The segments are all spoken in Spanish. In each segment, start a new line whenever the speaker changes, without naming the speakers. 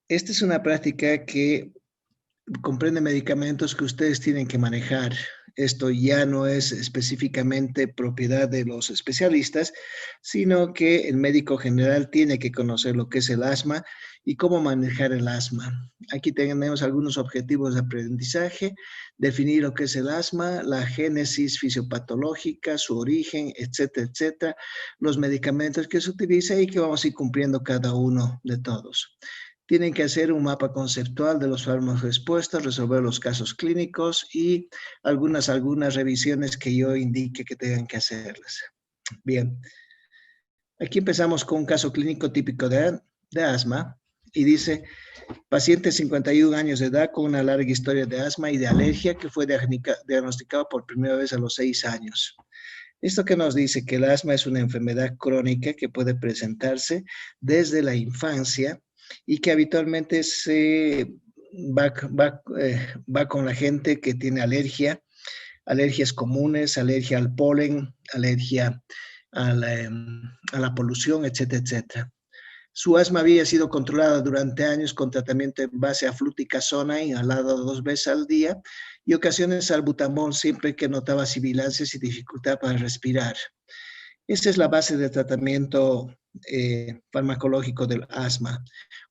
esta es una práctica que comprende medicamentos que ustedes tienen que manejar. Esto ya no es específicamente propiedad de los especialistas, sino que el médico general tiene que conocer lo que es el asma y cómo manejar el asma. Aquí tenemos algunos objetivos de aprendizaje, definir lo que es el asma, la génesis fisiopatológica, su origen, etcétera, etcétera, los medicamentos que se utilizan y que vamos a ir cumpliendo cada uno de todos. Tienen que hacer un mapa conceptual de los fármacos expuestos, resolver los casos clínicos y algunas revisiones que yo indique que tengan que hacerlas. Bien, aquí empezamos con un caso clínico típico de asma y dice, paciente 51 años de edad con una larga historia de asma y de alergia que fue diagnosticado por primera vez a los 6 años. Esto que nos dice que el asma es una enfermedad crónica que puede presentarse desde la infancia y que habitualmente va con la gente que tiene alergias comunes, alergia al polen, alergia a la polución, etcétera, etcétera. Su asma había sido controlada durante años con tratamiento en base a fluticasona, inhalado 2 veces al día, y ocasiones salbutamol siempre que notaba sibilancias y dificultad para respirar. Esa es la base de tratamiento farmacológico del asma.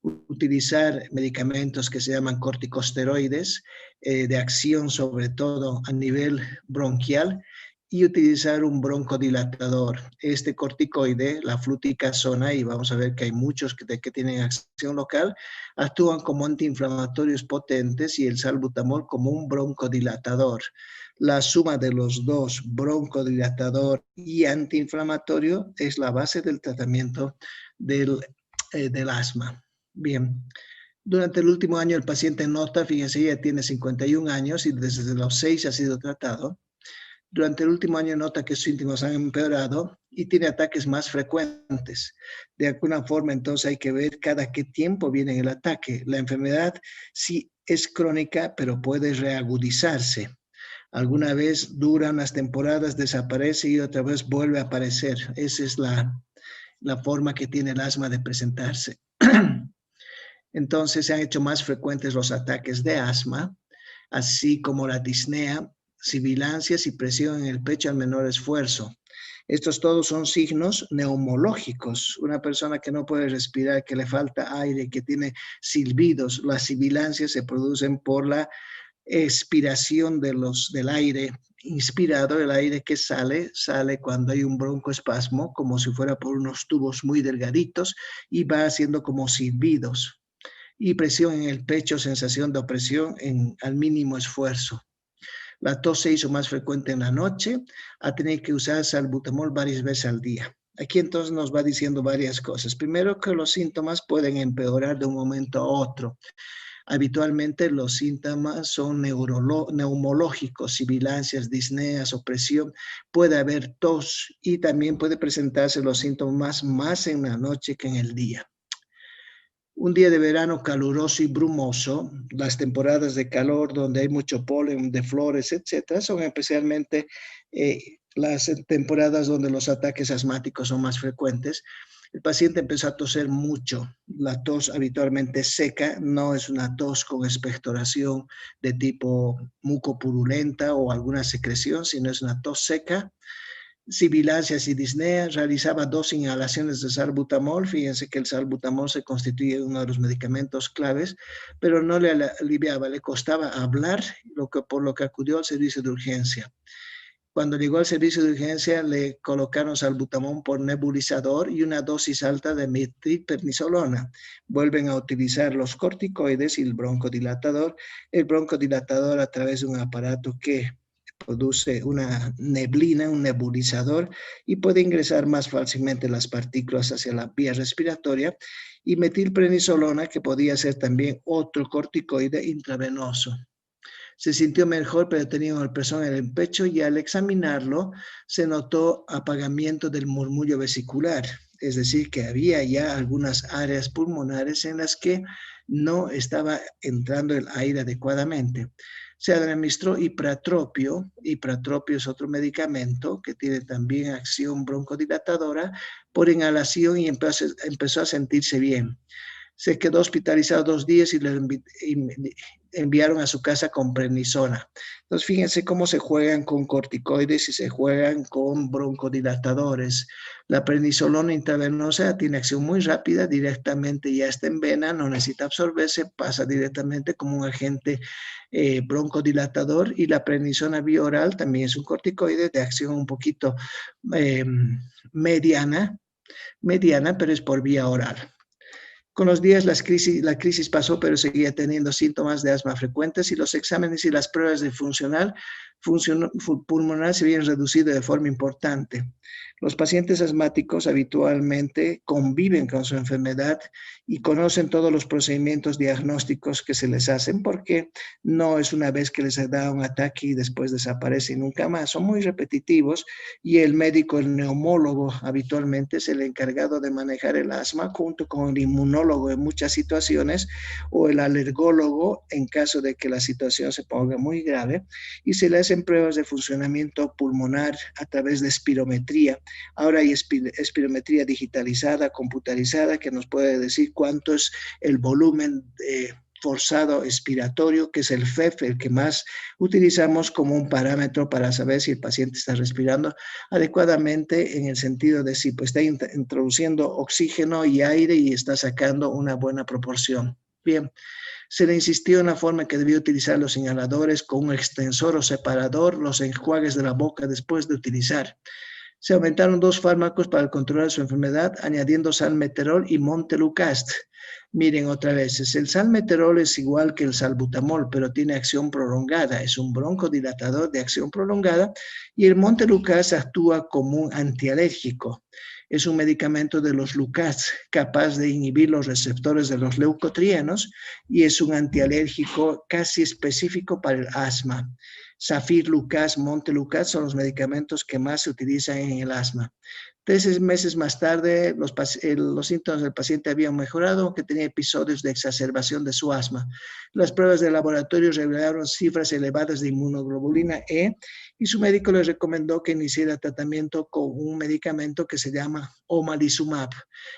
Utilizar medicamentos que se llaman corticosteroides, de acción sobre todo a nivel bronquial, y utilizar un broncodilatador. Este corticoide, la fluticasona, y vamos a ver que hay muchos que tienen acción local, actúan como antiinflamatorios potentes y el salbutamol como un broncodilatador. La suma de los dos, broncodilatador y antiinflamatorio, es la base del tratamiento del asma. Bien. Durante el último año el paciente nota, fíjense, ya tiene 51 años y desde los 6 ha sido tratado. Durante el último año nota que sus síntomas han empeorado y tiene ataques más frecuentes. De alguna forma, entonces hay que ver cada qué tiempo viene el ataque. La enfermedad sí es crónica, pero puede reagudizarse. Alguna vez dura unas temporadas, desaparece y otra vez vuelve a aparecer. Esa es la forma que tiene el asma de presentarse. Entonces se han hecho más frecuentes los ataques de asma, así como la disnea, sibilancias y presión en el pecho al menor esfuerzo. Estos todos son signos neumológicos. Una persona que no puede respirar, que le falta aire, que tiene silbidos, las sibilancias se producen por la expiración del aire inspirado, el aire que sale cuando hay un broncoespasmo, como si fuera por unos tubos muy delgaditos y va haciendo como silbidos. Y presión en el pecho, sensación de opresión al mínimo esfuerzo. La tos se hizo más frecuente en la noche, a tener que usar salbutamol varias veces al día. Aquí entonces nos va diciendo varias cosas. Primero, que los síntomas pueden empeorar de un momento a otro. Habitualmente los síntomas son neumológicos, sibilancias, disneas, opresión. Puede haber tos y también puede presentarse los síntomas más en la noche que en el día. Un día de verano caluroso y brumoso, las temporadas de calor donde hay mucho polen de flores, etcétera, son especialmente las temporadas donde los ataques asmáticos son más frecuentes. El paciente empezó a toser mucho. La tos habitualmente seca, no es una tos con expectoración de tipo mucopurulenta o alguna secreción, sino es una tos seca. Sibilancias y disnea, realizaba 2 inhalaciones de salbutamol. Fíjense que el salbutamol se constituye uno de los medicamentos claves, pero no le aliviaba, le costaba hablar, por lo que acudió al servicio de urgencia. Cuando llegó al servicio de urgencia, le colocaron salbutamol por nebulizador y una dosis alta de metilprednisolona. Vuelven a utilizar los corticoides y el broncodilatador. El broncodilatador a través de un aparato que produce una neblina, un nebulizador, y puede ingresar más fácilmente las partículas hacia la vía respiratoria, y metilprednisolona, que podía ser también otro corticoide intravenoso. Se sintió mejor, pero tenía una presión en el pecho y al examinarlo se notó apagamiento del murmullo vesicular, es decir, que había ya algunas áreas pulmonares en las que no estaba entrando el aire adecuadamente. Se administró ipratropio. Ipratropio es otro medicamento que tiene también acción broncodilatadora por inhalación y empezó a sentirse bien. Se quedó hospitalizado 2 días y le enviaron a su casa con prednisona. Entonces, fíjense cómo se juegan con corticoides y se juegan con broncodilatadores. La prednisolona intravenosa tiene acción muy rápida, directamente ya está en vena, no necesita absorberse, pasa directamente como un agente broncodilatador, y la prednisona bioral también es un corticoide de acción un poquito eh, mediana, pero es por vía oral. Con los días la crisis pasó, pero seguía teniendo síntomas de asma frecuentes y los exámenes y las pruebas de función pulmonar se habían reducido de forma importante. Los pacientes asmáticos habitualmente conviven con su enfermedad y conocen todos los procedimientos diagnósticos que se les hacen, porque no es una vez que les da un ataque y después desaparece y nunca más. Son muy repetitivos, y el médico, el neumólogo, habitualmente es el encargado de manejar el asma junto con el inmunólogo en muchas situaciones, o el alergólogo en caso de que la situación se ponga muy grave, y se le hacen pruebas de funcionamiento pulmonar a través de espirometría. Ahora hay espirometría digitalizada, computarizada, que nos puede decir cuánto es el volumen forzado expiratorio, que es el FEF, el que más utilizamos como un parámetro para saber si el paciente está respirando adecuadamente, en el sentido de si pues, está introduciendo oxígeno y aire y está sacando una buena proporción. Bien. Se le insistió en la forma en que debía utilizar los inhaladores con un extensor o separador, los enjuagues de la boca después de utilizar. Se aumentaron 2 fármacos para controlar su enfermedad, añadiendo salmeterol y montelukast. Miren otra vez, el salmeterol es igual que el salbutamol, pero tiene acción prolongada, es un broncodilatador de acción prolongada, y el montelukast actúa como un antialérgico. Es un medicamento de los LUCAS, capaz de inhibir los receptores de los leucotrienos, y es un antialérgico casi específico para el asma. Safir Lucas, Montelukast son los medicamentos que más se utilizan en el asma. 3 meses más tarde, los síntomas del paciente habían mejorado, aunque tenía episodios de exacerbación de su asma. Las pruebas de laboratorio revelaron cifras elevadas de inmunoglobulina E, y su médico le recomendó que iniciara tratamiento con un medicamento que se llama omalizumab.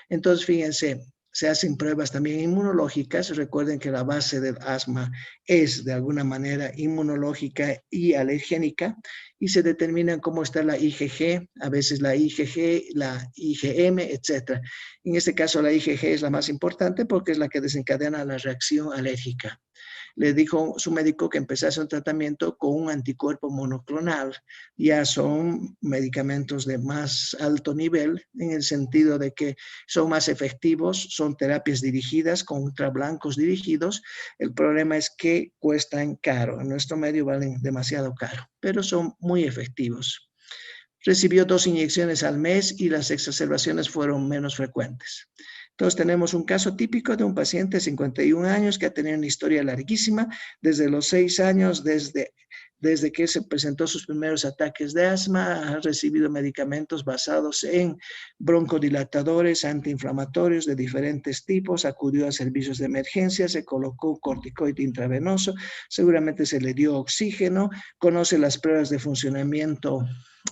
Entonces, fíjense, se hacen pruebas también inmunológicas. Recuerden que la base del asma es de alguna manera inmunológica y alergénica, y se determinan cómo está la IgG, a veces la IgG, la IgM, etc. En este caso la IgG es la más importante porque es la que desencadena la reacción alérgica. Le dijo su médico que empezase un tratamiento con un anticuerpo monoclonal. Ya son medicamentos de más alto nivel, en el sentido de que son más efectivos, son terapias dirigidas contra blancos dirigidos. El problema es que cuestan caro, en nuestro medio valen demasiado caro, pero son muy efectivos. Recibió 2 inyecciones al mes y las exacerbaciones fueron menos frecuentes. Entonces tenemos un caso típico de un paciente de 51 años que ha tenido una historia larguísima, desde los 6 años, desde que se presentó sus primeros ataques de asma, ha recibido medicamentos basados en broncodilatadores, antiinflamatorios de diferentes tipos, acudió a servicios de emergencia, se colocó un corticoide intravenoso, seguramente se le dio oxígeno, conoce las pruebas de funcionamiento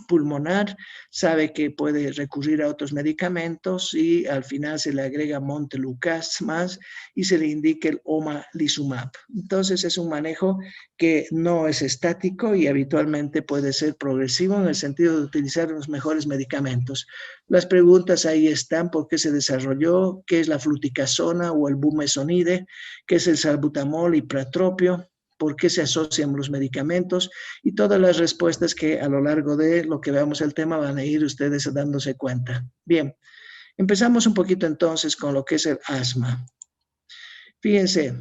pulmonar, sabe que puede recurrir a otros medicamentos, y al final se le agrega montelukast más y se le indica el omalizumab. Entonces es un manejo que no es estático y habitualmente puede ser progresivo, en el sentido de utilizar los mejores medicamentos. Las preguntas ahí están: ¿por qué se desarrolló? ¿Qué es la fluticasona o el bumesonide? ¿Qué es el salbutamol y pratropio? ¿Por qué se asocian los medicamentos? Y todas las respuestas que a lo largo de lo que veamos el tema van a ir ustedes dándose cuenta. Bien, empezamos un poquito entonces con lo que es el asma. Fíjense,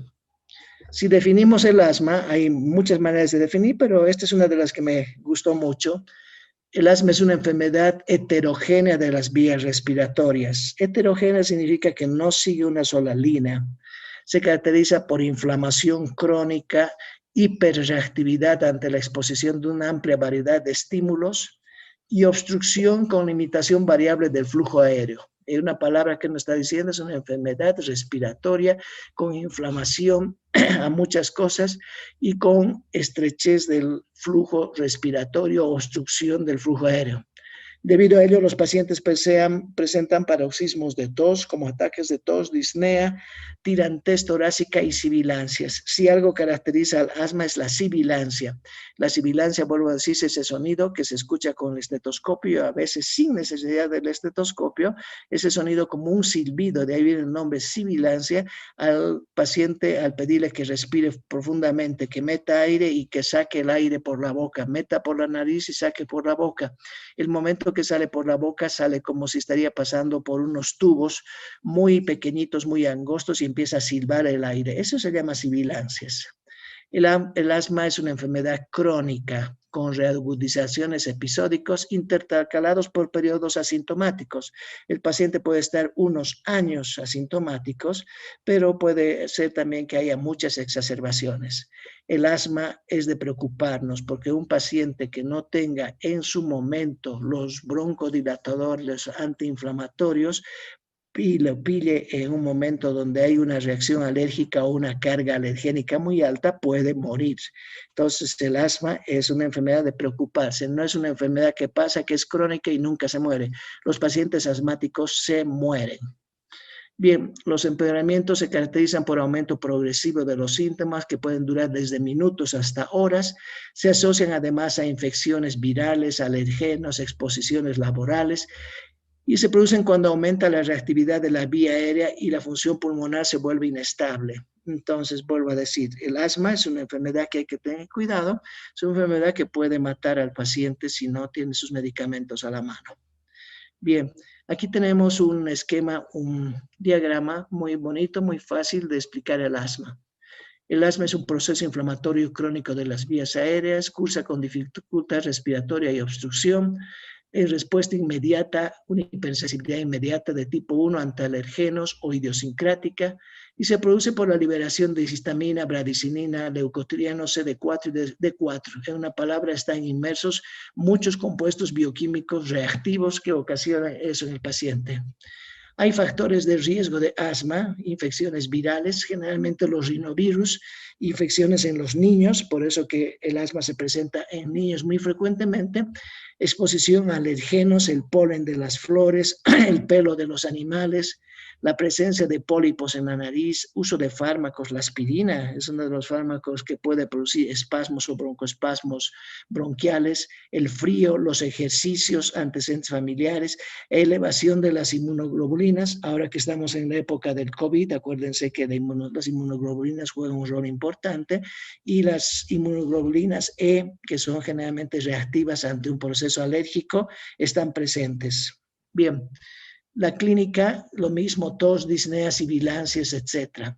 si definimos el asma, hay muchas maneras de definir, pero esta es una de las que me gustó mucho. El asma es una enfermedad heterogénea de las vías respiratorias. Heterogénea significa que no sigue una sola línea. Se caracteriza por inflamación crónica, hiperreactividad ante la exposición de una amplia variedad de estímulos y obstrucción con limitación variable del flujo aéreo. Es una palabra que nos está diciendo, es una enfermedad respiratoria con inflamación a muchas cosas y con estrechez del flujo respiratorio o obstrucción del flujo aéreo. Debido a ello, los pacientes presentan paroxismos de tos, como ataques de tos, disnea, tirantez torácica y sibilancias. Si algo caracteriza al asma es la sibilancia. La sibilancia, vuelvo a decir, es ese sonido que se escucha con el estetoscopio, a veces sin necesidad del estetoscopio, ese sonido como un silbido, de ahí viene el nombre sibilancia, al paciente al pedirle que respire profundamente, que meta aire y que saque el aire por la boca, meta por la nariz y saque por la boca. El momento que sale por la boca sale como si estaría pasando por unos tubos muy pequeñitos, muy angostos y empieza a silbar el aire. Eso se llama sibilancias. El asma es una enfermedad crónica con reagudizaciones episódicos intercalados por periodos asintomáticos. El paciente puede estar unos años asintomáticos, pero puede ser también que haya muchas exacerbaciones. El asma es de preocuparnos porque un paciente que no tenga en su momento los broncodilatadores, los antiinflamatorios, y lo pille en un momento donde hay una reacción alérgica o una carga alergénica muy alta, puede morir. Entonces, el asma es una enfermedad de preocuparse, no es una enfermedad que pasa, que es crónica y nunca se muere. Los pacientes asmáticos se mueren. Bien, los empeoramientos se caracterizan por aumento progresivo de los síntomas que pueden durar desde minutos hasta horas. Se asocian además a infecciones virales, alergenos, exposiciones laborales y se producen cuando aumenta la reactividad de la vía aérea y la función pulmonar se vuelve inestable. Entonces, vuelvo a decir, el asma es una enfermedad que hay que tener cuidado, es una enfermedad que puede matar al paciente si no tiene sus medicamentos a la mano. Bien, aquí tenemos un esquema, un diagrama muy bonito, muy fácil de explicar el asma. El asma es un proceso inflamatorio crónico de las vías aéreas, cursa con dificultad respiratoria y obstrucción, respuesta inmediata, una hipersensibilidad inmediata de tipo 1 ante alergenos o idiosincrática, y se produce por la liberación de histamina, bradicinina, leucotrieno, CD4 y D4. En una palabra, están inmersos muchos compuestos bioquímicos reactivos que ocasionan eso en el paciente. Hay factores de riesgo de asma, infecciones virales, generalmente los rinovirus, infecciones en los niños, por eso que el asma se presenta en niños muy frecuentemente, exposición a alergenos, el polen de las flores, el pelo de los animales, la presencia de pólipos en la nariz, uso de fármacos, la aspirina es uno de los fármacos que puede producir espasmos o broncoespasmos bronquiales, el frío, los ejercicios, antecedentes familiares, elevación de las inmunoglobulinas. Ahora que estamos en la época del COVID, acuérdense que las inmunoglobulinas juegan un rol importante y las inmunoglobulinas E, que son generalmente reactivas ante un proceso alérgico, están presentes. Bien, la clínica, lo mismo, tos, disnea, sibilancias, etc.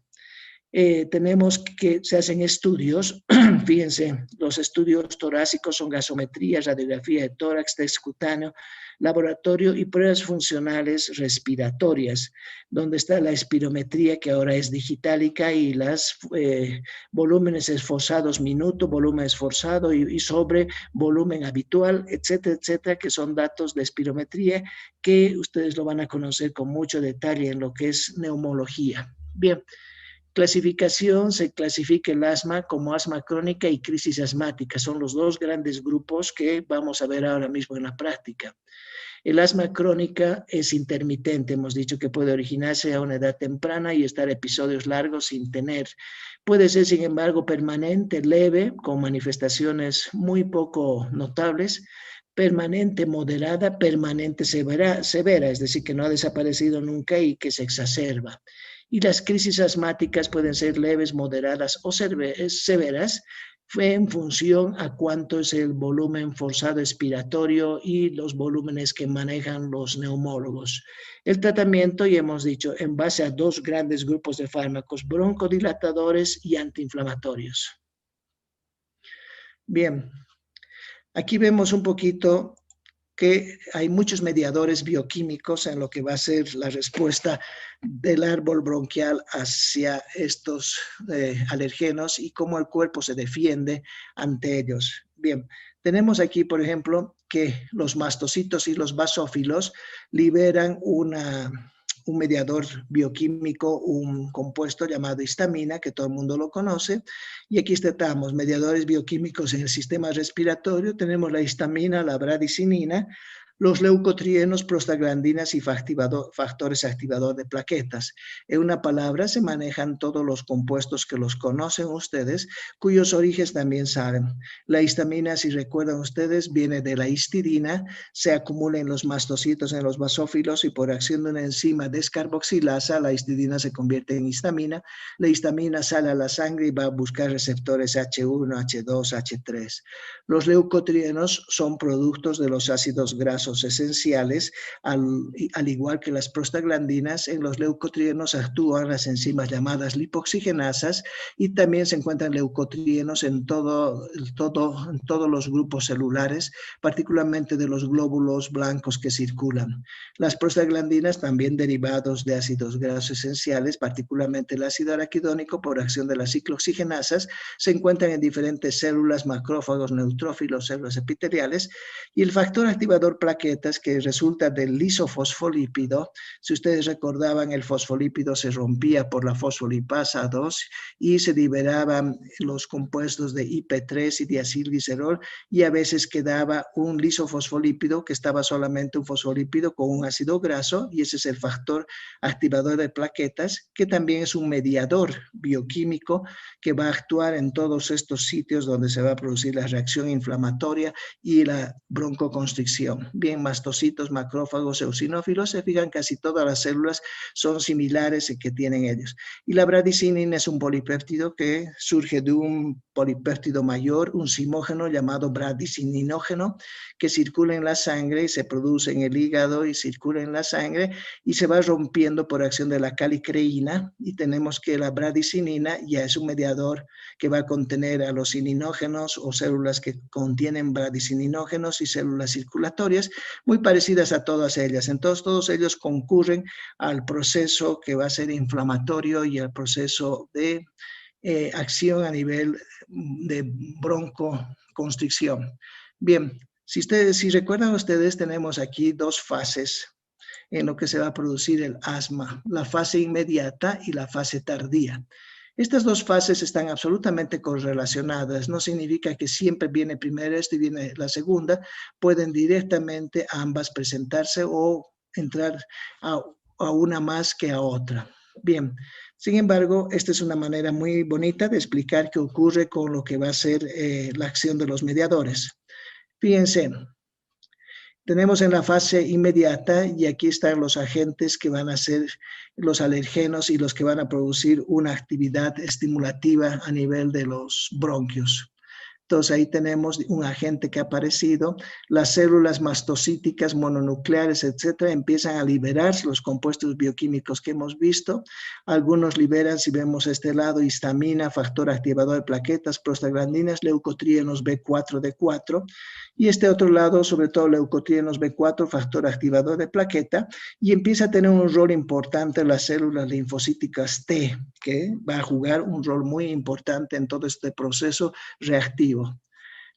Tenemos que se hacen estudios, fíjense, los estudios torácicos son gasometría, radiografía de tórax, test cutáneo, laboratorio y pruebas funcionales respiratorias, donde está la espirometría que ahora es digitálica y los volúmenes esforzados minuto, volumen esforzado y sobre volumen habitual, etcétera, etcétera, que son datos de espirometría que ustedes lo van a conocer con mucho detalle en lo que es neumología. Bien. Clasificación, se clasifica el asma como asma crónica y crisis asmática. Son los dos grandes grupos que vamos a ver ahora mismo en la práctica. El asma crónica es intermitente, hemos dicho que puede originarse a una edad temprana y estar episodios largos sin tener. Puede ser, sin embargo, permanente, leve, con manifestaciones muy poco notables, permanente moderada, permanente severa, es decir, que no ha desaparecido nunca y que se exacerba. Y las crisis asmáticas pueden ser leves, moderadas o severas, en función a cuánto es el volumen forzado expiratorio y los volúmenes que manejan los neumólogos. El tratamiento, ya hemos dicho, en base a dos grandes grupos de fármacos, broncodilatadores y antiinflamatorios. Bien, aquí vemos un poquito que hay muchos mediadores bioquímicos en lo que va a ser la respuesta del árbol bronquial hacia estos alergenos y cómo el cuerpo se defiende ante ellos. Bien, tenemos aquí, por ejemplo, que los mastocitos y los basófilos liberan un mediador bioquímico, un compuesto llamado histamina, que todo el mundo lo conoce, y aquí estamos, mediadores bioquímicos en el sistema respiratorio, tenemos la histamina, la bradicinina, Los leucotrienos, prostaglandinas y factores activador de plaquetas. En una palabra, se manejan todos los compuestos que los conocen ustedes, cuyos orígenes también saben. La histamina, si recuerdan ustedes, viene de la histidina, se acumula en los mastocitos, en los basófilos, y por acción de una enzima descarboxilasa, la histidina se convierte en histamina. La histamina sale a la sangre y va a buscar receptores H1, H2, H3. Los leucotrienos son productos de los ácidos grasos esenciales, al igual que las prostaglandinas. En los leucotrienos actúan las enzimas llamadas lipoxigenasas, y también se encuentran leucotrienos en todos los grupos celulares, particularmente de los glóbulos blancos que circulan. Las prostaglandinas, también derivados de ácidos grasos esenciales, particularmente el ácido araquidónico, por acción de las ciclooxigenasas, se encuentran en diferentes células, macrófagos, neutrófilos, células epiteliales. Y el factor activador plaquetas, que resulta del lisofosfolípido. Si ustedes recordaban, el fosfolípido se rompía por la fosfolipasa 2 y se liberaban los compuestos de IP3 y diacilglicerol, y a veces quedaba un lisofosfolípido que estaba solamente un fosfolípido con un ácido graso, y ese es el factor activador de plaquetas, que también es un mediador bioquímico que va a actuar en todos estos sitios donde se va a producir la reacción inflamatoria y la broncoconstricción. Bien, mastocitos, macrófagos, eosinófilos, se fijan, casi todas las células son similares que tienen ellos. Y la bradicinina es un polipéptido que surge de un polipéptido mayor, un simógeno llamado bradicininógeno, que circula en la sangre y se produce en el hígado y circula en la sangre y se va rompiendo por acción de la calicreína, y tenemos que la bradicinina ya es un mediador que va a contener a los cininógenos o células que contienen bradicininógenos y células circulatorias, muy parecidas a todas ellas. Entonces, todos ellos concurren al proceso que va a ser inflamatorio y al proceso de acción a nivel de broncoconstricción. Bien, si recuerdan ustedes, tenemos aquí dos fases en lo que se va a producir el asma: la fase inmediata y la fase tardía. Estas dos fases están absolutamente correlacionadas. No significa que siempre viene primero esto y viene la segunda. Pueden directamente ambas presentarse o entrar a una más que a otra. Bien, sin embargo, esta es una manera muy bonita de explicar qué ocurre con lo que va a ser la acción de los mediadores. Fíjense, tenemos en la fase inmediata, y aquí están los agentes que van a ser los alergenos y los que van a producir una actividad estimulativa a nivel de los bronquios. Entonces ahí tenemos un agente que ha aparecido, las células mastocíticas, mononucleares, etcétera, empiezan a liberar los compuestos bioquímicos que hemos visto. Algunos liberan, si vemos este lado, histamina, factor activador de plaquetas, prostaglandinas, leucotrienos B4, D4, y este otro lado, sobre todo leucotrienos B4, factor activador de plaqueta, y empieza a tener un rol importante en las células linfocíticas T, que va a jugar un rol muy importante en todo este proceso reactivo.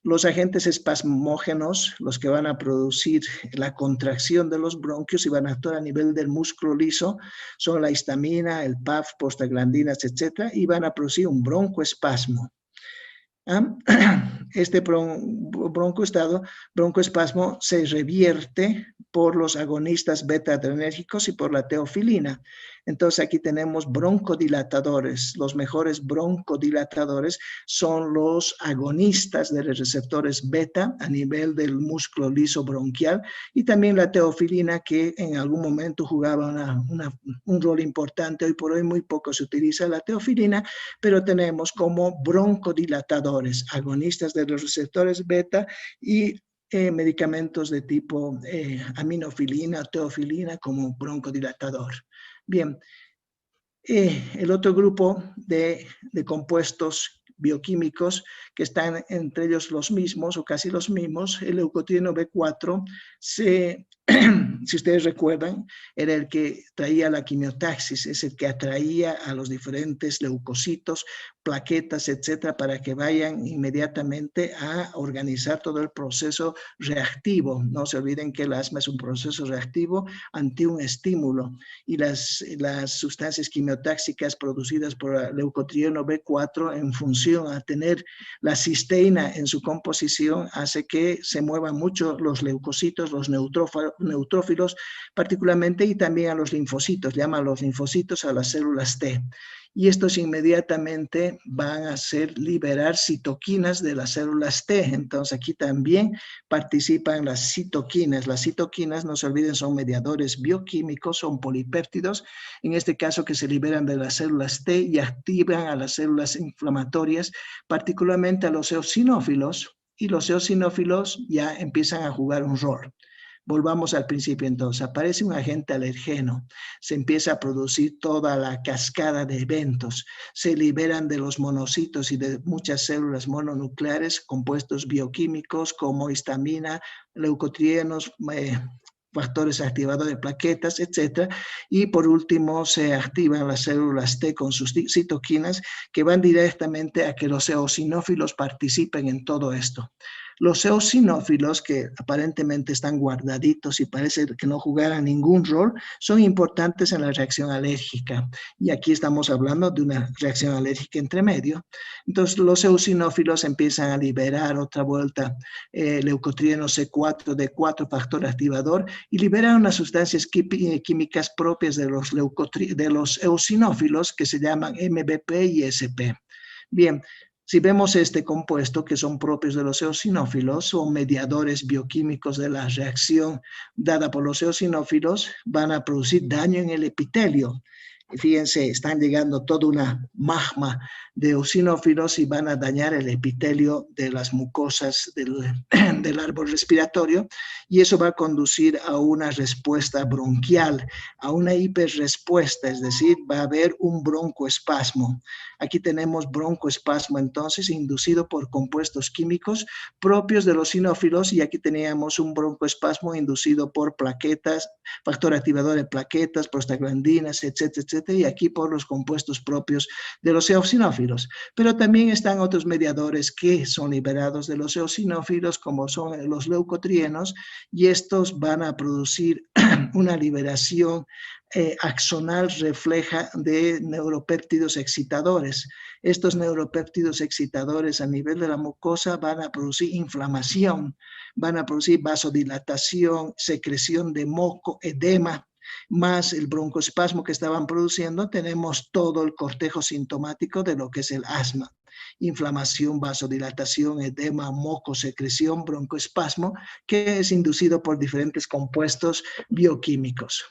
Los agentes espasmógenos, los que van a producir la contracción de los bronquios y van a actuar a nivel del músculo liso, son la histamina, el PAF, prostaglandinas, etcétera, y van a producir un broncoespasmo. Este broncoespasmo se revierte por los agonistas beta-adrenérgicos y por la teofilina. Entonces aquí tenemos broncodilatadores. Los mejores broncodilatadores son los agonistas de los receptores beta a nivel del músculo liso bronquial, y también la teofilina, que en algún momento jugaba un rol importante. Hoy por hoy muy poco se utiliza la teofilina, pero tenemos como broncodilatadores, agonistas de los receptores beta y medicamentos de tipo aminofilina, teofilina como broncodilatador. Bien, el otro grupo de compuestos bioquímicos que están entre ellos los mismos o casi los mismos, el leucotrieno B4 se si ustedes recuerdan, era el que traía la quimiotaxis, es el que atraía a los diferentes leucocitos, plaquetas, etcétera, para que vayan inmediatamente a organizar todo el proceso reactivo. No se olviden que el asma es un proceso reactivo ante un estímulo y las sustancias quimiotáxicas producidas por el leucotrieno B4 en función a tener la cisteína en su composición hace que se muevan mucho los leucocitos, los neutrófilos particularmente, y también a los linfocitos, llaman a los linfocitos a las células T. Y estos inmediatamente van a hacer liberar citoquinas de las células T. Entonces aquí también participan las citoquinas. Las citoquinas, no se olviden, son mediadores bioquímicos, son polipéptidos, en este caso que se liberan de las células T y activan a las células inflamatorias, particularmente a los eosinófilos, y los eosinófilos ya empiezan a jugar un rol. Volvamos al principio entonces, aparece un agente alergeno, se empieza a producir toda la cascada de eventos, se liberan de los monocitos y de muchas células mononucleares compuestos bioquímicos como histamina, leucotrienos, factores activadores de plaquetas, etcétera. Y por último se activan las células T con sus citoquinas que van directamente a que los eosinófilos participen en todo esto. Los eosinófilos, que aparentemente están guardaditos y parece que no jugaran ningún rol, son importantes en la reacción alérgica. Y aquí estamos hablando de una reacción alérgica entre medio. Entonces, los eosinófilos empiezan a liberar otra vuelta leucotrieno C4, D4, factor activador, y liberan unas sustancias químicas propias de los eosinófilos que se llaman MBP y SP. Bien, si vemos este compuesto que son propios de los eosinófilos, son mediadores bioquímicos de la reacción dada por los eosinófilos, van a producir daño en el epitelio. Fíjense, están llegando toda una magma de eosinófilos y van a dañar el epitelio de las mucosas del árbol respiratorio, y eso va a conducir a una respuesta bronquial, a una hiperrespuesta, es decir, va a haber un broncoespasmo. Aquí tenemos broncoespasmo entonces inducido por compuestos químicos propios de los eosinófilos, y aquí teníamos un broncoespasmo inducido por plaquetas, factor activador de plaquetas, prostaglandinas, etcétera, etcétera, y aquí por los compuestos propios de los eosinófilos. Pero también están otros mediadores que son liberados de los eosinófilos, como son los leucotrienos, y estos van a producir una liberación axonal refleja de neuropéptidos excitadores. Estos neuropéptidos excitadores a nivel de la mucosa van a producir inflamación, van a producir vasodilatación, secreción de moco, edema, más el broncoespasmo que estaban produciendo. Tenemos todo el cortejo sintomático de lo que es el asma: inflamación, vasodilatación, edema, moco, secreción, broncoespasmo, que es inducido por diferentes compuestos bioquímicos.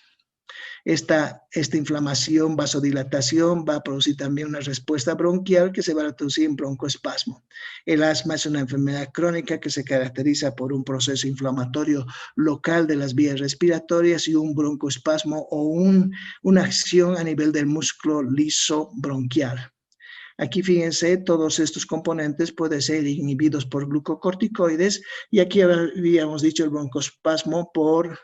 Esta inflamación, vasodilatación, va a producir también una respuesta bronquial que se va a traducir en broncoespasmo. El asma es una enfermedad crónica que se caracteriza por un proceso inflamatorio local de las vías respiratorias y un broncoespasmo o una acción a nivel del músculo liso bronquial. Aquí fíjense, todos estos componentes pueden ser inhibidos por glucocorticoides, y aquí habíamos dicho el broncoespasmo por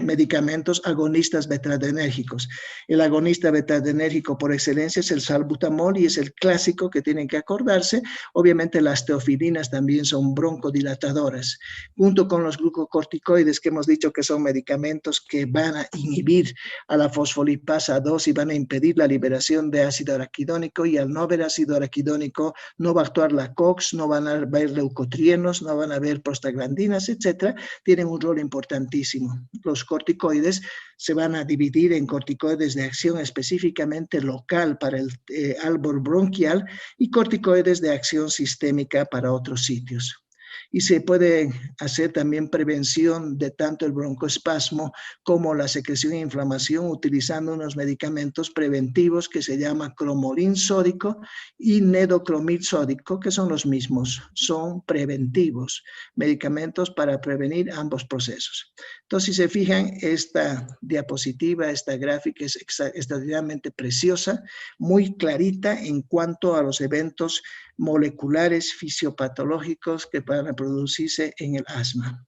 medicamentos agonistas beta-adrenérgicos. El agonista beta-adrenérgico por excelencia es el salbutamol, y es el clásico que tienen que acordarse. Obviamente las teofilinas también son broncodilatadoras, junto con los glucocorticoides, que hemos dicho que son medicamentos que van a inhibir a la fosfolipasa 2 y van a impedir la liberación de ácido araquidónico, y al no haber ácido araquidónico no va a actuar la COX, no van a haber leucotrienos, no van a haber prostaglandinas, etcétera. Tienen un rol importantísimo. Los corticoides se van a dividir en corticoides de acción específicamente local para el árbol bronquial y corticoides de acción sistémica para otros sitios. Y se puede hacer también prevención de tanto el broncoespasmo como la secreción e inflamación utilizando unos medicamentos preventivos que se llaman cromolin sódico y nedoclomid sódico, que son los mismos, son preventivos, medicamentos para prevenir ambos procesos. Entonces, si se fijan, esta diapositiva, esta gráfica es extraordinariamente preciosa, muy clarita en cuanto a los eventos moleculares fisiopatológicos que van a producirse en el asma.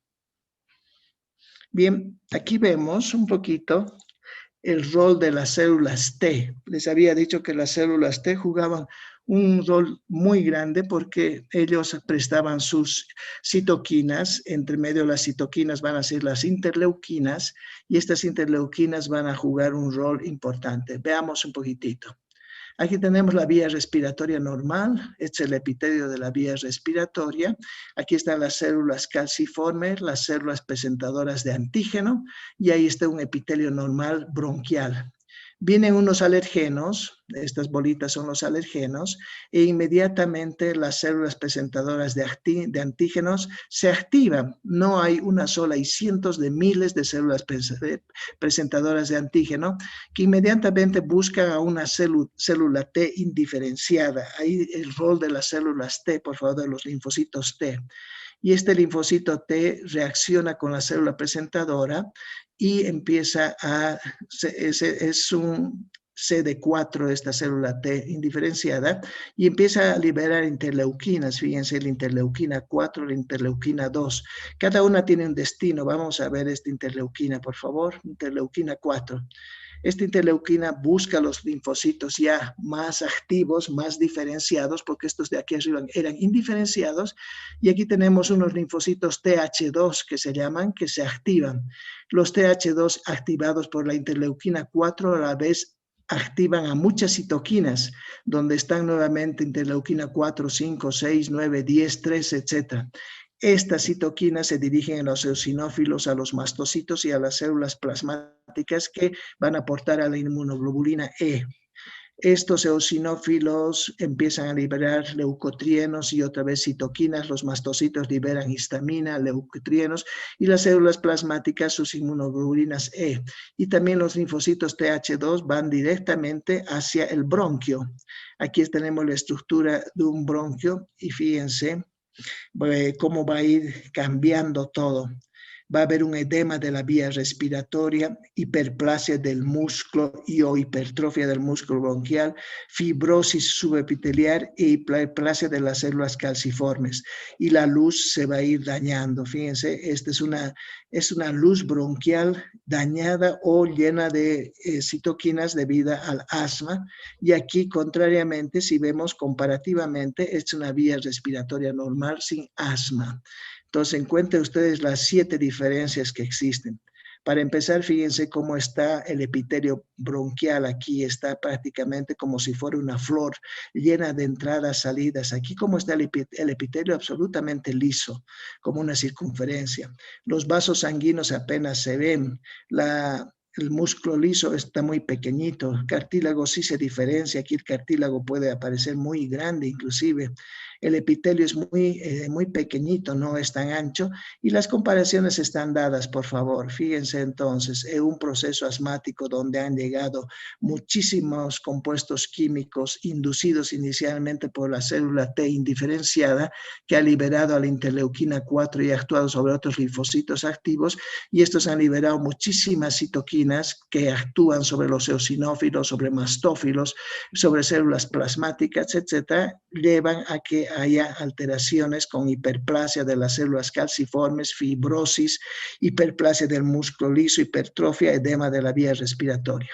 Bien, aquí vemos un poquito el rol de las células T. Les había dicho que las células T jugaban un rol muy grande porque ellos prestaban sus citoquinas. Entre medio de las citoquinas van a ser las interleuquinas y estas interleuquinas van a jugar un rol importante. Veamos un poquitito. Aquí tenemos la vía respiratoria normal, este es el epitelio de la vía respiratoria. Aquí están las células calciformes, las células presentadoras de antígeno, y ahí está un epitelio normal bronquial. Vienen unos alergenos, estas bolitas son los alergenos, e inmediatamente las células presentadoras de antígenos se activan. No hay una sola, hay cientos de miles de células presentadoras de antígeno que inmediatamente buscan a una célula T indiferenciada. Ahí el rol de las células T, por favor, de los linfocitos T. Y este linfocito T reacciona con la célula presentadora y empieza a, es un CD4, esta célula T indiferenciada, y empieza a liberar interleuquinas. Fíjense, la interleuquina 4, la interleuquina 2. Cada una tiene un destino. Vamos a ver esta interleuquina, por favor. Interleuquina 4. Esta interleuquina busca los linfocitos ya más activos, más diferenciados, porque estos de aquí arriba eran indiferenciados, y aquí tenemos unos linfocitos TH2 que se llaman, que se activan. Los TH2 activados por la interleuquina 4 a la vez activan a muchas citoquinas, donde están nuevamente interleuquina 4, 5, 6, 9, 10, 13, etc. Estas citoquinas se dirigen a los eosinófilos, a los mastocitos y a las células plasmáticas que van a aportar a la inmunoglobulina E. Estos eosinófilos empiezan a liberar leucotrienos y otra vez citoquinas, los mastocitos liberan histamina, leucotrienos y las células plasmáticas sus inmunoglobulinas E. Y también los linfocitos TH2 van directamente hacia el bronquio. Aquí tenemos la estructura de un bronquio y fíjense cómo va a ir cambiando todo. Va a haber un edema de la vía respiratoria, hiperplasia del músculo y o hipertrofia del músculo bronquial, fibrosis subepiteliar e hiperplasia de las células calciformes. Y la luz se va a ir dañando. Fíjense, esta es una luz bronquial dañada o llena de citoquinas debido al asma. Y aquí, contrariamente, si vemos comparativamente, es una vía respiratoria normal sin asma. Entonces, encuentren ustedes las 7 diferencias que existen. Para empezar, fíjense cómo está el epitelio bronquial. Aquí está prácticamente como si fuera una flor llena de entradas, salidas. Aquí como está el epitelio absolutamente liso, como una circunferencia. Los vasos sanguíneos apenas se ven. El músculo liso está muy pequeñito. El cartílago sí se diferencia. Aquí el cartílago puede aparecer muy grande inclusive. El epitelio es muy pequeñito, no es tan ancho, y las comparaciones están dadas, por favor. Fíjense entonces, en un proceso asmático donde han llegado muchísimos compuestos químicos inducidos inicialmente por la célula T indiferenciada, que ha liberado a la interleuquina 4 y ha actuado sobre otros linfocitos activos, y estos han liberado muchísimas citoquinas que actúan sobre los eosinófilos, sobre mastófilos, sobre células plasmáticas, etcétera, llevan a que haya alteraciones con hiperplasia de las células calciformes, fibrosis, hiperplasia del músculo liso, hipertrofia, edema de la vía respiratoria.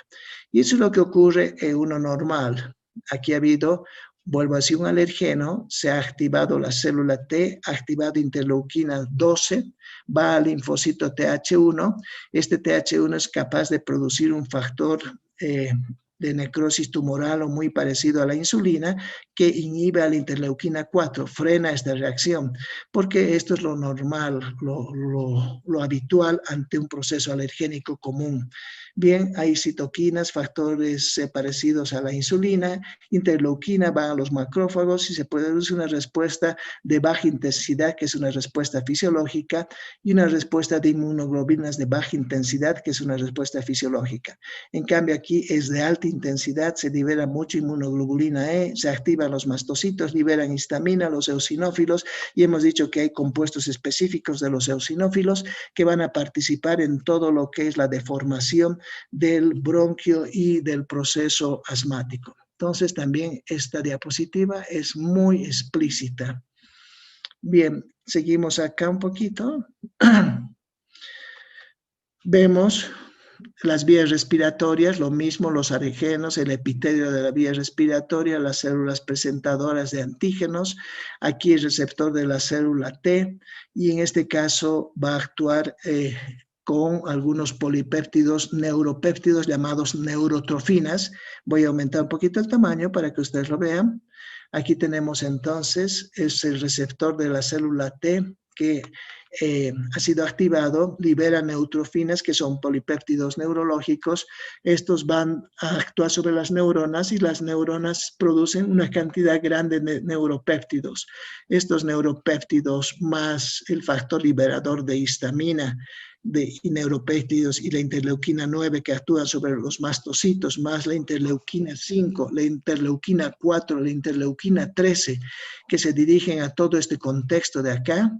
Y eso es lo que ocurre en uno normal. Aquí ha habido, vuelvo a decir, un alergeno, se ha activado la célula T, ha activado interleuquina 12, va al linfocito TH1. Este TH1 es capaz de producir un factor de necrosis tumoral o muy parecido a la insulina, que inhibe a la interleuquina 4, frena esta reacción, porque esto es lo normal, lo habitual ante un proceso alergénico común. Bien, hay citoquinas, factores parecidos a la insulina, interleuquina va a los macrófagos y se produce una respuesta de baja intensidad, que es una respuesta fisiológica, y una respuesta de inmunoglobulinas de baja intensidad, que es una respuesta fisiológica. En cambio, aquí es de alta intensidad, se libera mucha inmunoglobulina E, se activan los mastocitos, liberan histamina, los eosinófilos, y hemos dicho que hay compuestos específicos de los eosinófilos que van a participar en todo lo que es la deformación del bronquio y del proceso asmático. Entonces, también esta diapositiva es muy explícita. Bien, seguimos acá un poquito. Vemos las vías respiratorias, lo mismo los aregenos, el epitelio de la vía respiratoria, las células presentadoras de antígenos, aquí el receptor de la célula T, y en este caso va a actuar con algunos polipéptidos, neuropéptidos llamados neurotrofinas. Voy a aumentar un poquito el tamaño para que ustedes lo vean. Aquí tenemos entonces, es el receptor de la célula T que ha sido activado, libera neutrofinas, que son polipéptidos neurológicos. Estos van a actuar sobre las neuronas y las neuronas producen una cantidad grande de neuropéptidos. Estos neuropéptidos más el factor liberador de histamina y neuropéptidos y la interleuquina 9 que actúan sobre los mastocitos, más la interleuquina 5, la interleuquina 4, la interleuquina 13, que se dirigen a todo este contexto de acá,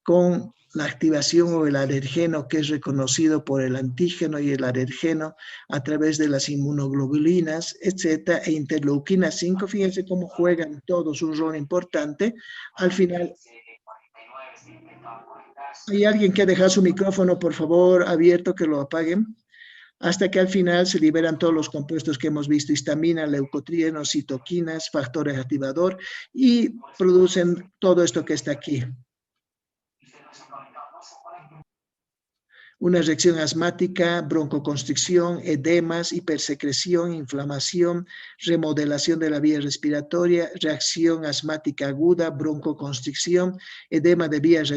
con la activación o el alergeno que es reconocido por el antígeno y el alergeno a través de las inmunoglobulinas, etcétera, e interleuquina 5, fíjense cómo juegan todos un rol importante. Al final, ¿hay alguien que ha dejado su micrófono, por favor, abierto, que lo apaguen? Hasta que al final se liberan todos los compuestos que hemos visto, histamina, leucotrienos, citoquinas, factores activador, y producen todo esto que está aquí. Una reacción asmática, broncoconstricción, edemas, hipersecreción, inflamación, remodelación de la vía respiratoria, reacción asmática aguda, broncoconstricción, edema de vías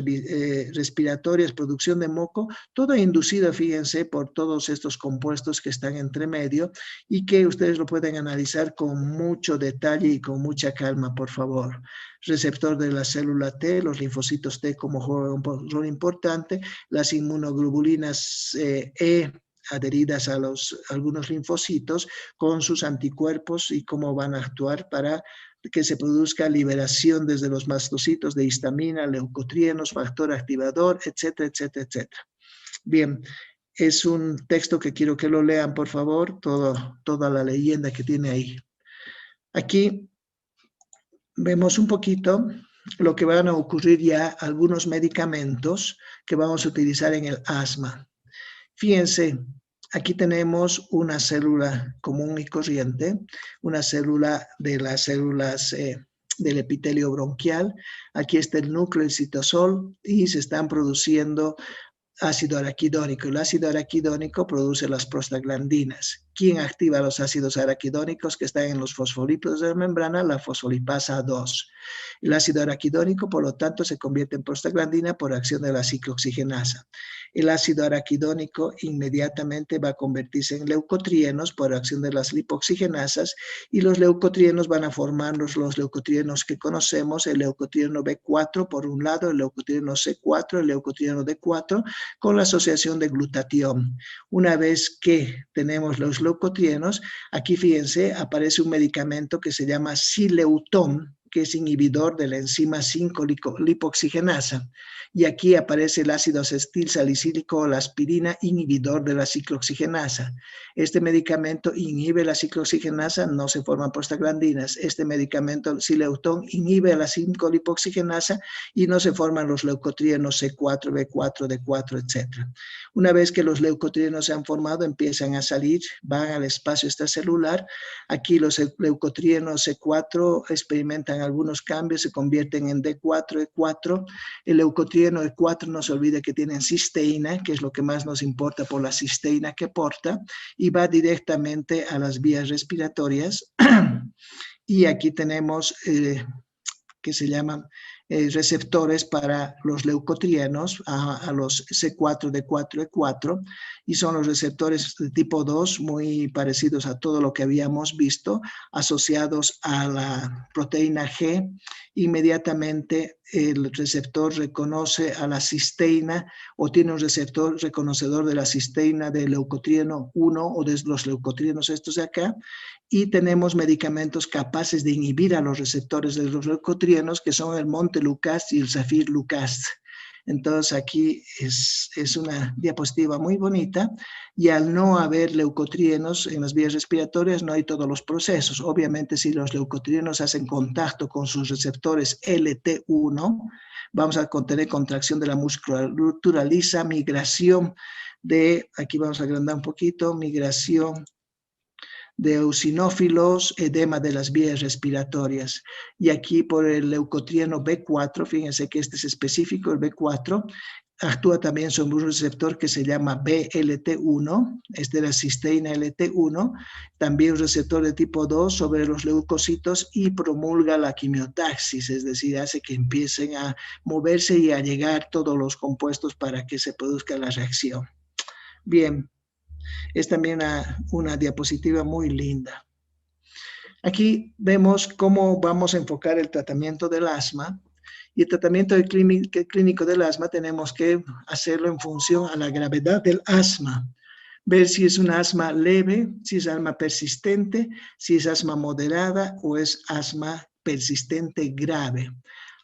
respiratorias, producción de moco, todo inducido, fíjense, por todos estos compuestos que están entre medio y que ustedes lo pueden analizar con mucho detalle y con mucha calma, por favor. Receptor de la célula T, los linfocitos T como juegan un rol importante, las inmunoglobulinas E adheridas a algunos linfocitos con sus anticuerpos y cómo van a actuar para que se produzca liberación desde los mastocitos de histamina, leucotrienos, factor activador, etcétera, etcétera, etcétera. Bien, es un texto que quiero que lo lean, por favor, toda la leyenda que tiene ahí. Aquí vemos un poquito lo que van a ocurrir ya algunos medicamentos que vamos a utilizar en el asma. Fíjense, aquí tenemos una célula común y corriente, una célula de las células del epitelio bronquial. Aquí está el núcleo, el citosol, y se están produciendo ácido araquidónico. El ácido araquidónico produce las prostaglandinas. ¿Quién activa los ácidos araquidónicos que están en los fosfolípidos de la membrana? La fosfolipasa 2. El ácido araquidónico, por lo tanto, se convierte en prostaglandina por acción de la ciclooxigenasa. El ácido araquidónico inmediatamente va a convertirse en leucotrienos por acción de las lipoxigenasas y los leucotrienos van a formar los leucotrienos que conocemos, el leucotrieno B4 por un lado, el leucotrieno C4, el leucotrieno D4, con la asociación de glutatión. Una vez que tenemos los leucotrienos, aquí fíjense, aparece un medicamento que se llama Sileutón, que es inhibidor de la enzima 5-lipoxigenasa. Y aquí aparece el ácido acetil salicílico o la aspirina, inhibidor de la ciclooxigenasa. Este medicamento inhibe la ciclooxigenasa, no se forman prostaglandinas. Este medicamento, Sileutón, inhibe la 5-lipoxigenasa y no se forman los leucotrienos C4, B4, D4, etc. Una vez que los leucotrienos se han formado, empiezan a salir, van al espacio extracelular. Aquí los leucotrienos C4 experimentan algunos cambios, se convierten en D4, E4. El leucotrieno E4 no se olvide que tienen cisteína, que es lo que más nos importa por la cisteína que porta, y va directamente a las vías respiratorias. Y aquí tenemos que se llaman receptores para los leucotrienos, a los C4, D4, E4, y son los receptores de tipo 2, muy parecidos a todo lo que habíamos visto, asociados a la proteína G. Inmediatamente el receptor reconoce a la cisteína o tiene un receptor reconocedor de la cisteína del leucotrieno 1 o de los leucotrienos estos de acá, y tenemos medicamentos capaces de inhibir a los receptores de los leucotrienos, que son el Montelukast y el Zafirlukast. Entonces aquí es una diapositiva muy bonita y al no haber leucotrienos en las vías respiratorias no hay todos los procesos. Obviamente si los leucotrienos hacen contacto con sus receptores LT1, vamos a tener contracción de la musculatura lisa, migración de, aquí vamos a agrandar un poquito, migración de eosinófilos, edema de las vías respiratorias. Y aquí por el leucotrieno B4, fíjense que este es específico, el B4, actúa también sobre un receptor que se llama BLT1, este es la cisteína LT1, también un receptor de tipo 2 sobre los leucocitos y promulga la quimiotaxis, es decir, hace que empiecen a moverse y a llegar todos los compuestos para que se produzca la reacción. Bien, es también una diapositiva muy linda. Aquí vemos cómo vamos a enfocar el tratamiento del asma. Y el tratamiento clínico del asma tenemos que hacerlo en función a la gravedad del asma. Ver si es un asma leve, si es asma persistente, si es asma moderada o es asma persistente grave.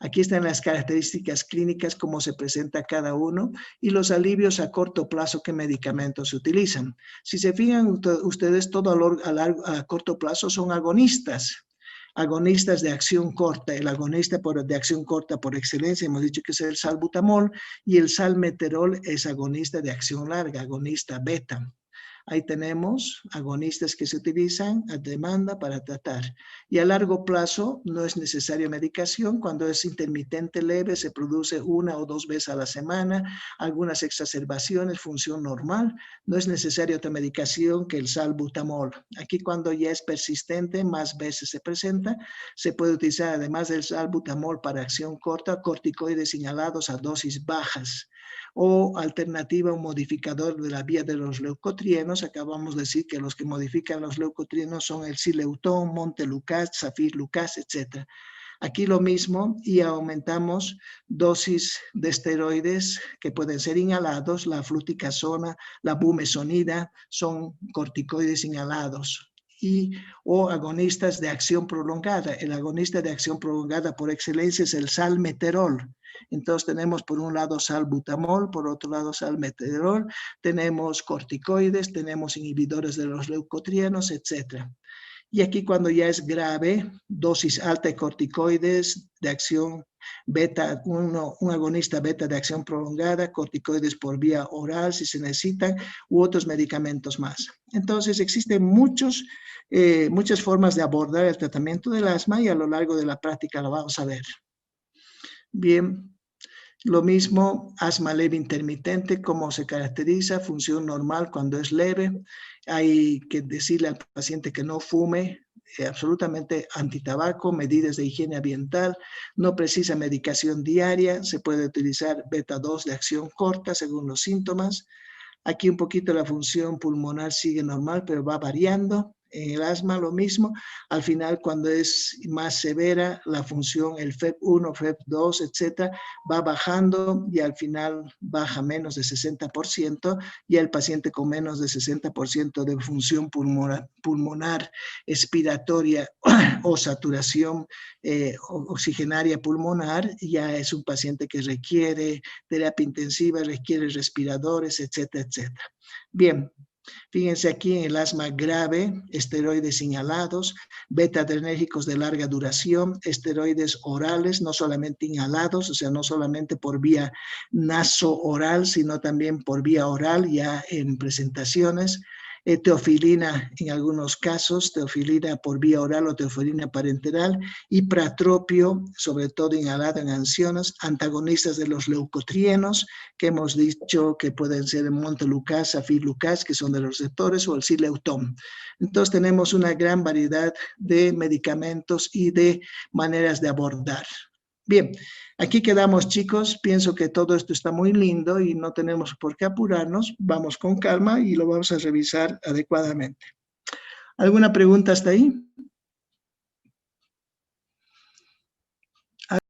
Aquí están las características clínicas, cómo se presenta cada uno y los alivios a corto plazo, qué medicamentos se utilizan. Si se fijan ustedes, todo a corto plazo son agonistas de acción corta. El agonista de acción corta por excelencia, hemos dicho que es el salbutamol, y el salmeterol es agonista de acción larga, agonista beta. Ahí tenemos agonistas que se utilizan a demanda para tratar. Y a largo plazo no es necesaria medicación. Cuando es intermitente leve se produce 1 o 2 veces a la semana. Algunas exacerbaciones, función normal. No es necesaria otra medicación que el salbutamol. Aquí cuando ya es persistente, más veces se presenta, se puede utilizar además del salbutamol para acción corta, corticoides inhalados a dosis bajas. O alternativa, un modificador de la vía de los leucotrienos. Acabamos de decir que los que modifican los leucotrienos son el sileutón, montelukast, safirlukast, etc. Aquí lo mismo y aumentamos dosis de esteroides que pueden ser inhalados, la fluticasona, la bumesonida, son corticoides inhalados. O agonistas de acción prolongada. El agonista de acción prolongada por excelencia es el salmeterol. Entonces tenemos por un lado salbutamol, por otro lado salmeterol, tenemos corticoides, tenemos inhibidores de los leucotrienos, etc. Y aquí cuando ya es grave, dosis alta de corticoides de acción beta, un agonista beta de acción prolongada, corticoides por vía oral si se necesitan, u otros medicamentos más. Entonces existen muchas formas de abordar el tratamiento del asma y a lo largo de la práctica lo vamos a ver. Bien, lo mismo, asma leve intermitente, ¿cómo se caracteriza? Función normal cuando es leve. Hay que decirle al paciente que no fume, absolutamente antitabaco, medidas de higiene ambiental, no precisa medicación diaria, se puede utilizar beta 2 de acción corta según los síntomas. Aquí un poquito la función pulmonar sigue normal, pero va variando. En el asma lo mismo. Al final, cuando es más severa, la función, el FEP1, FEP2, etcétera, va bajando y al final baja menos de 60% y el paciente con menos de 60% de función pulmonar expiratoria o saturación oxigenaria pulmonar, ya es un paciente que requiere terapia intensiva, requiere respiradores, etcétera, etcétera. Bien. Fíjense aquí en el asma grave, esteroides inhalados, beta-adrenérgicos de larga duración, esteroides orales, no solamente inhalados, o sea, no solamente por vía naso-oral, sino también por vía oral, ya en presentaciones. Teofilina en algunos casos, teofilina por vía oral o teofilina parenteral, y pratropio, sobre todo inhalado en ancianos, antagonistas de los leucotrienos, que hemos dicho que pueden ser el montelukast, safirlukast, que son de los receptores, o el sileutón. Entonces tenemos una gran variedad de medicamentos y de maneras de abordar. Bien, aquí quedamos, chicos. Pienso que todo esto está muy lindo y no tenemos por qué apurarnos. Vamos con calma y lo vamos a revisar adecuadamente. ¿Alguna pregunta hasta ahí?